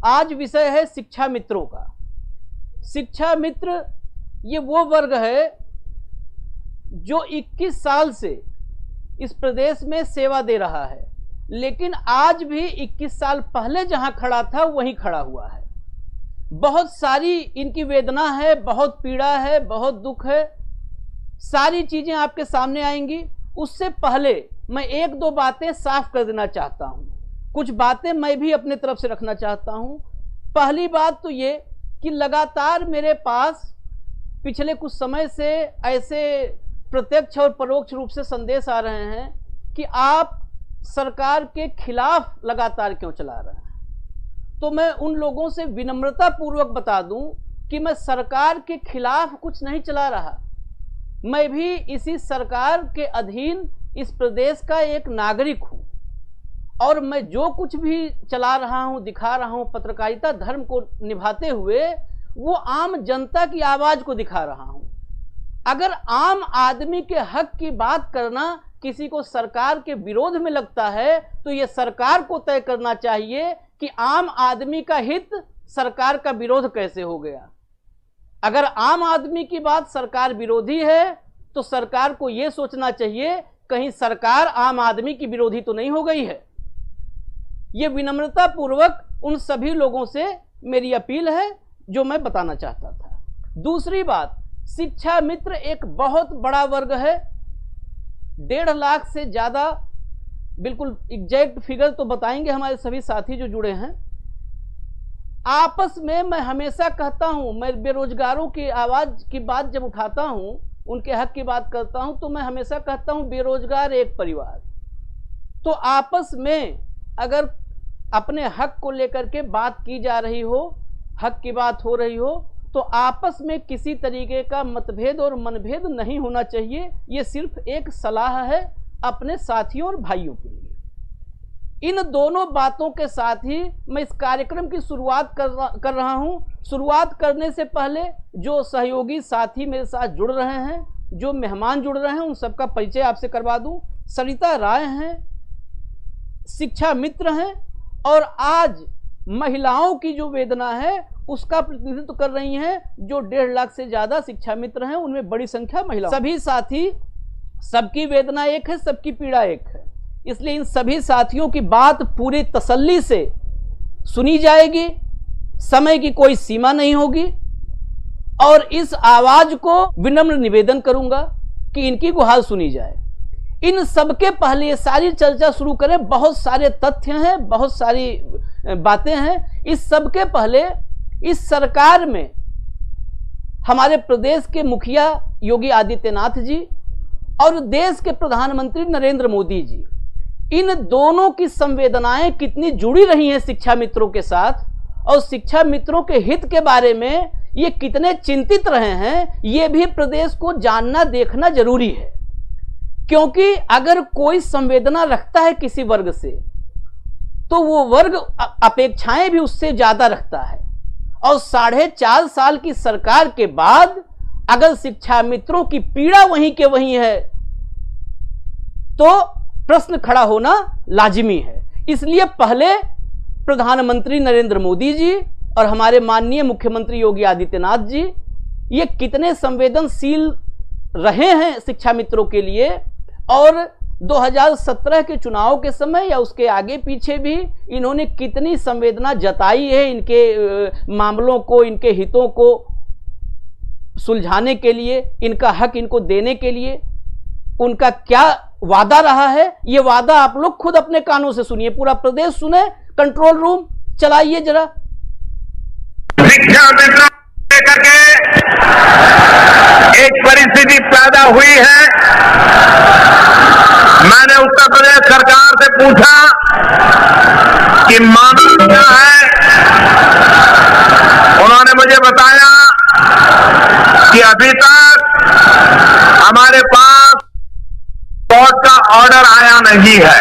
आज विषय है शिक्षा मित्रों का। शिक्षा मित्र ये वो वर्ग है जो 21 साल से इस प्रदेश में सेवा दे रहा है, लेकिन आज भी 21 साल पहले जहां खड़ा था वहीं खड़ा हुआ है। बहुत सारी इनकी वेदना है, बहुत पीड़ा है, बहुत दुख है, सारी चीजें आपके सामने आएंगी। उससे पहले मैं एक दो बातें साफ कर देना चाहता हूं, कुछ बातें मैं भी अपने तरफ से रखना चाहता हूं। पहली बात तो ये कि लगातार मेरे पास पिछले कुछ समय से ऐसे प्रत्यक्ष और परोक्ष रूप से संदेश आ रहे हैं कि आप सरकार के खिलाफ लगातार क्यों चला रहे हैं। तो मैं उन लोगों से विनम्रता पूर्वक बता दूं कि मैं सरकार के खिलाफ कुछ नहीं चला रहा। मैं भी इसी सरकार के अधीन इस प्रदेश का एक नागरिक हूं और मैं जो कुछ भी चला रहा हूं, दिखा रहा हूं, पत्रकारिता धर्म को निभाते हुए वो आम जनता की आवाज को दिखा रहा हूं। अगर आम आदमी के हक की बात करना किसी को सरकार के विरोध में लगता है तो ये सरकार को तय करना चाहिए कि आम आदमी का हित सरकार का विरोध कैसे हो गया। अगर आम आदमी की बात सरकार विरोधी है तो सरकार को यह सोचना चाहिए कहीं सरकार आम आदमी की विरोधी तो नहीं हो गई है। यह विनम्रता पूर्वक उन सभी लोगों से मेरी अपील है जो मैं बताना चाहता था। दूसरी बात, शिक्षा मित्र एक बहुत बड़ा वर्ग है, 1.5 लाख से ज्यादा, बिल्कुल एग्जैक्ट फिगर तो बताएंगे हमारे सभी साथी जो जुड़े हैं। आपस में मैं हमेशा कहता हूं, मैं बेरोजगारों की आवाज की बात जब उठाता हूं, उनके हक की बात करता हूं, तो मैं हमेशा कहता हूं बेरोजगार एक परिवार। तो आपस में अगर अपने हक को लेकर के बात की जा रही हो, हक की बात हो रही हो, तो आपस में किसी तरीके का मतभेद और मनभेद नहीं होना चाहिए। ये सिर्फ एक सलाह है अपने साथियों और भाइयों के लिए। इन दोनों बातों के साथ ही मैं इस कार्यक्रम की शुरुआत कर रहा हूं। शुरुआत करने से पहले जो सहयोगी साथी मेरे साथ जुड़ रहे हैं, जो मेहमान जुड़ रहे हैं, उन सबका परिचय आपसे करवा दूं। सरिता राय हैं, शिक्षा मित्र हैं और आज महिलाओं की जो वेदना है उसका प्रतिनिधित्व कर रही हैं, जो 1.5 लाख से ज्यादा शिक्षा मित्र हैं, उनमें बड़ी संख्या महिला। सभी साथी, सबकी वेदना एक है, सबकी पीड़ा एक है, इसलिए इन सभी साथियों की बात पूरी तसल्ली से सुनी जाएगी, समय की कोई सीमा नहीं होगी। और इस आवाज को विनम्र निवेदन करूंगा कि इनकी गुहार सुनी जाए। इन सबके पहले ये सारी चर्चा शुरू करें, बहुत सारे तथ्य हैं, बहुत सारी बातें हैं। इस सबके पहले इस सरकार में हमारे प्रदेश के मुखिया योगी आदित्यनाथ जी और देश के प्रधानमंत्री नरेंद्र मोदी जी, इन दोनों की संवेदनाएं कितनी जुड़ी रही हैं शिक्षा मित्रों के साथ, और शिक्षा मित्रों के हित के बारे में ये कितने चिंतित रहे हैं, ये भी प्रदेश को जानना देखना जरूरी है। क्योंकि अगर कोई संवेदना रखता है किसी वर्ग से तो वो वर्ग अपेक्षाएं भी उससे ज्यादा रखता है। और 4.5 साल की सरकार के बाद अगर शिक्षा मित्रों की पीड़ा वहीं के वहीं है तो प्रश्न खड़ा होना लाजिमी है। इसलिए पहले प्रधानमंत्री नरेंद्र मोदी जी और हमारे माननीय मुख्यमंत्री योगी आदित्यनाथ जी ये कितने संवेदनशील रहे हैं शिक्षा मित्रों के लिए, और 2017 के चुनाव के समय या उसके आगे पीछे भी इन्होंने कितनी संवेदना जताई है इनके मामलों को, इनके हितों को सुलझाने के लिए, इनका हक इनको देने के लिए उनका क्या वादा रहा है। ये वादा आप लोग खुद अपने कानों से सुनिए, पूरा प्रदेश सुने। कंट्रोल रूम चलाइए जरा। शिक्षा मित्रों लेकर के एक परिस्थिति पैदा हुई है। मैंने उत्तर प्रदेश सरकार से पूछा कि मामला क्या है। उन्होंने मुझे बताया कि अभी तक हमारे पास कोर्ट का ऑर्डर आया नहीं है।